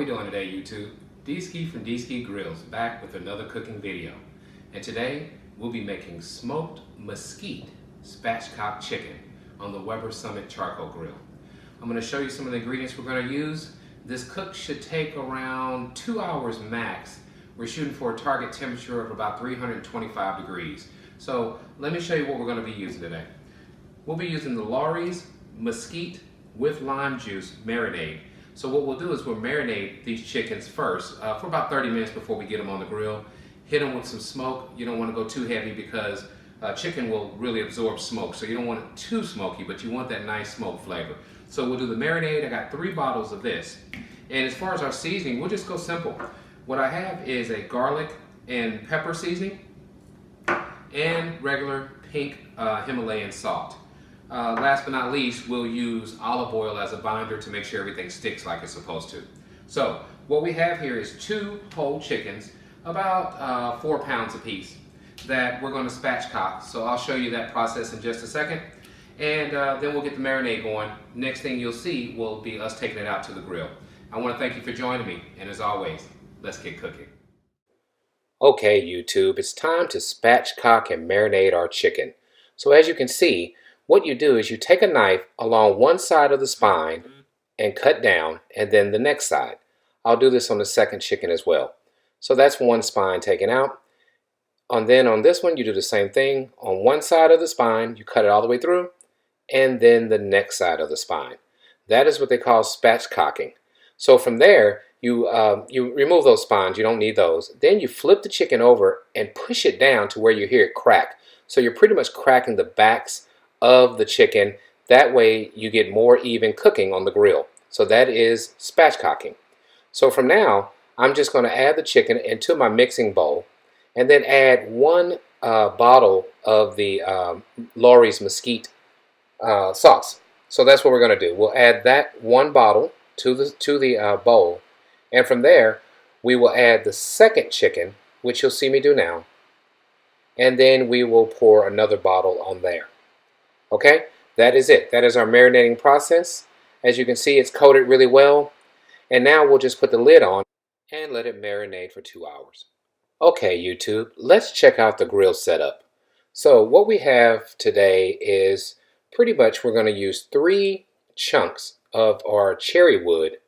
we doing today, YouTube? D-Ski from D-Ski Grillz back with another cooking video. And today we'll be making smoked mesquite spatchcock chicken on the Weber Summit charcoal grill. I'm going to show you some of the ingredients we're going to use. This cook should take around 2 hours max. We're shooting for a target temperature of about 325 degrees. So let me show you what we're going to be using today. We'll be using the Grillz mesquite with lime juice marinade. So what we'll do is we'll marinate these chickens first for about 30 minutes before we get them on the grill. Hit them with some smoke. You don't want to go too heavy because chicken will really absorb smoke. So you don't want it too smoky, but you want that nice smoke flavor. So we'll do the marinade. I got 3 bottles of this. And as far as our seasoning, we'll just go simple. What I have is a garlic and pepper seasoning and regular pink Himalayan salt. Last but not least, we'll use olive oil as a binder to make sure everything sticks like it's supposed to. So what we have here is 2 whole chickens, about 4 pounds apiece, that we're going to spatchcock. So I'll show you that process in just a second. And then we'll get the marinade going. Next thing you'll see will be us taking it out to the grill. I want to thank you for joining me. And as always, let's get cooking. Okay, YouTube, it's time to spatchcock and marinate our chicken. So as you can see, what you do is you take a knife along one side of the spine and cut down, and then the next side. I'll do this on the second chicken as well. So that's one spine taken out. And then on this one, you do the same thing. On one side of the spine, you cut it all the way through, and then the next side of the spine. That is what they call spatchcocking. So from there, you remove those spines. You don't need those. Then you flip the chicken over and push it down to where you hear it crack. So you're pretty much cracking the backs of the chicken. That way you get more even cooking on the grill. So that is spatchcocking. So from now, I'm just going to add the chicken into my mixing bowl and then add 1 bottle of the Grillz mesquite sauce. So that's what we're going to do. We'll add that 1 bottle to the bowl, and from there we will add the second chicken, which you'll see me do now, and then we will pour another bottle on there. Okay, that is it. That is our marinating process. As you can see, it's coated really well. And now we'll just put the lid on and let it marinate for 2 hours. Okay, YouTube, let's check out the grill setup. So what we have today is pretty much we're going to use 3 chunks of our cherry wood.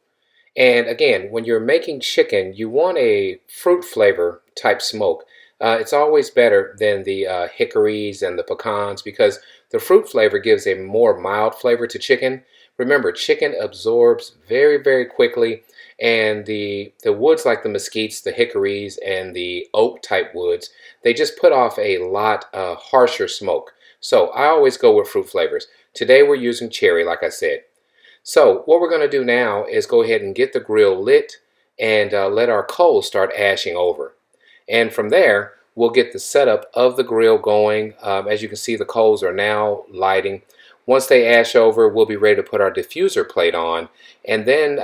And again, when you're making chicken, you want a fruit flavor type smoke. It's always better than the hickories and the pecans because the fruit flavor gives a more mild flavor to chicken. Remember, chicken absorbs very, very quickly, and the woods like the mesquites, the hickories, and the oak type woods, they just put off a lot harsher smoke. So I always go with fruit flavors. Today we're using cherry, like I said. So what we're going to do now is go ahead and get the grill lit and let our coals start ashing over. And from there, we'll get the setup of the grill going. As you can see, the coals are now lighting. Once they ash over, we'll be ready to put our diffuser plate on and then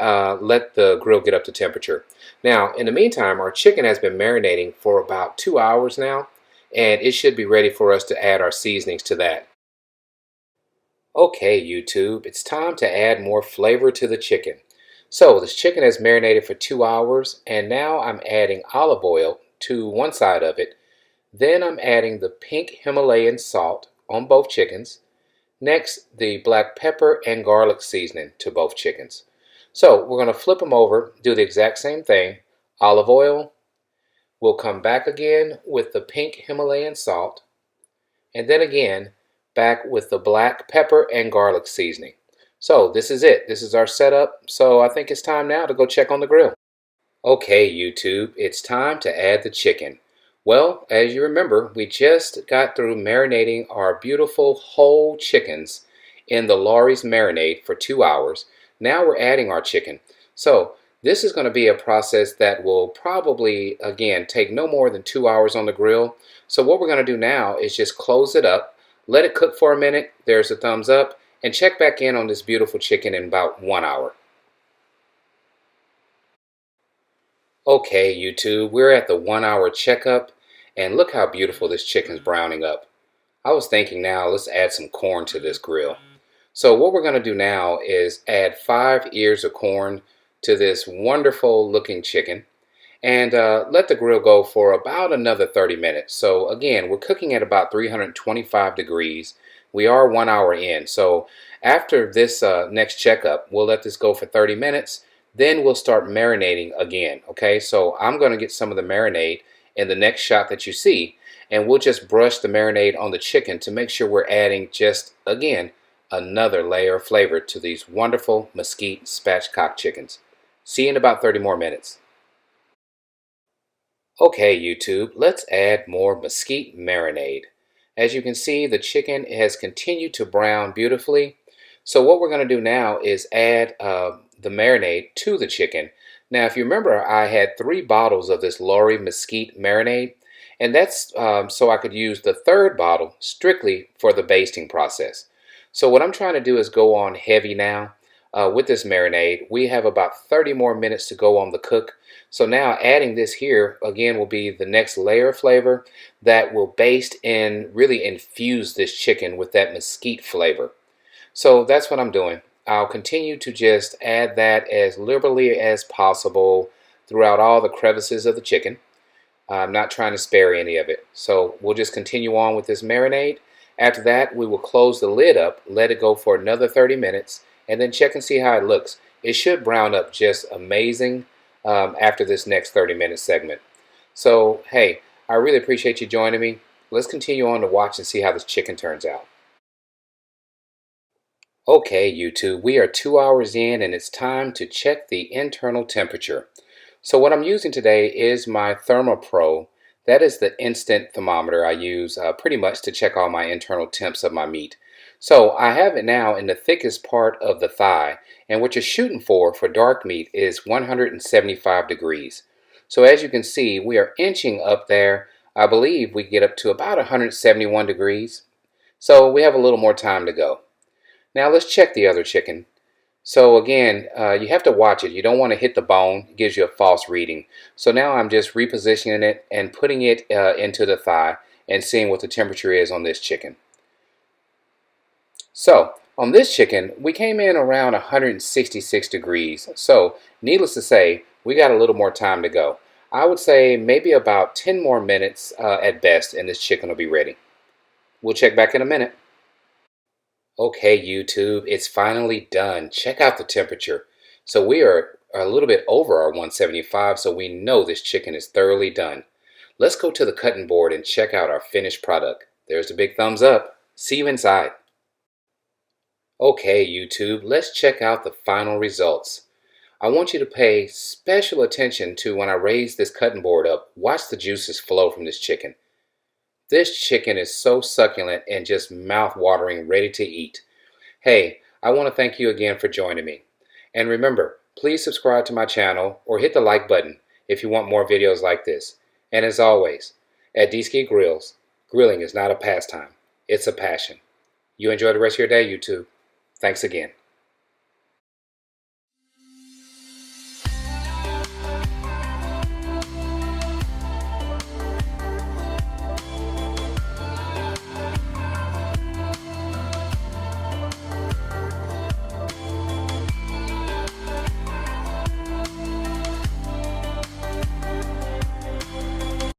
let the grill get up to temperature. Now, in the meantime, our chicken has been marinating for about 2 hours now, and it should be ready for us to add our seasonings to that. Okay, YouTube, it's time to add more flavor to the chicken. So this chicken has marinated for 2 hours, and now I'm adding olive oil to one side of it. Then I'm adding the pink Himalayan salt on both chickens. Next, the black pepper and garlic seasoning to both chickens. So we're going to flip them over, do the exact same thing. Olive oil. We'll come back again with the pink Himalayan salt. And then again, back with the black pepper and garlic seasoning. So this is it. This is our setup. So I think it's time now to go check on the grill. Okay, YouTube, it's time to add the chicken. Well, as you remember, we just got through marinating our beautiful whole chickens in the Grillz marinade for 2 hours. Now we're adding our chicken. So this is going to be a process that will probably, again, take no more than 2 hours on the grill. So what we're going to do now is just close it up, let it cook for a minute. There's a thumbs up, and check back in on this beautiful chicken in about 1 hour. Okay, YouTube, we're at the 1 hour checkup, and look how beautiful this chicken's browning up. I was thinking now, let's add some corn to this grill. So what we're going to do now is add 5 ears of corn to this wonderful looking chicken and let the grill go for about another 30 minutes. So again, we're cooking at about 325 degrees. We are 1 hour in. So after this next checkup, we'll let this go for 30 minutes. Then we'll start marinating again. Okay, so I'm going to get some of the marinade in the next shot that you see. And we'll just brush the marinade on the chicken to make sure we're adding just, again, another layer of flavor to these wonderful Mesquite Spatchcock chickens. See you in about 30 more minutes. Okay, YouTube, let's add more mesquite marinade. As you can see, the chicken has continued to brown beautifully. So what we're going to do now is add the marinade to the chicken. Now, if you remember, I had 3 bottles of this Lori Mesquite marinade, and that's so I could use the 3rd bottle strictly for the basting process. So what I'm trying to do is go on heavy now with this marinade. We have about 30 more minutes to go on the cook. So now adding this here again will be the next layer of flavor that will baste and really infuse this chicken with that mesquite flavor. So that's what I'm doing. I'll continue to just add that as liberally as possible throughout all the crevices of the chicken. I'm not trying to spare any of it. So we'll just continue on with this marinade. After that, we will close the lid up, let it go for another 30 minutes, and then check and see how it looks. It should brown up just amazing after this next 30-minute segment. So, hey, I really appreciate you joining me. Let's continue on to watch and see how this chicken turns out. Okay, YouTube, we are 2 hours in and it's time to check the internal temperature. So what I'm using today is my ThermoPro. That is the instant thermometer I use pretty much to check all my internal temps of my meat. So I have it now in the thickest part of the thigh, and what you're shooting for dark meat is 175 degrees. So as you can see, we are inching up there. I believe we get up to about 171 degrees. So we have a little more time to go. Now let's check the other chicken. So again, you have to watch it. You don't want to hit the bone. It gives you a false reading. So now I'm just repositioning it and putting it into the thigh and seeing what the temperature is on this chicken. So on this chicken, we came in around 166 degrees. So needless to say, we got a little more time to go. I would say maybe about 10 more minutes at best, and this chicken will be ready. We'll check back in a minute. Okay, YouTube, it's finally done. Check out the temperature. So we are a little bit over our 175, so we know this chicken is thoroughly done. Let's go to the cutting board and check out our finished product. There's the big thumbs up. See you inside. Okay, YouTube, let's check out the final results. I want you to pay special attention to when I raise this cutting board up. Watch the juices flow from this chicken. This chicken is so succulent and just mouth-watering, ready to eat. Hey, I want to thank you again for joining me. And remember, please subscribe to my channel or hit the like button if you want more videos like this. And as always, at Grillz, grilling is not a pastime, it's a passion. You enjoy the rest of your day, YouTube. Thanks again.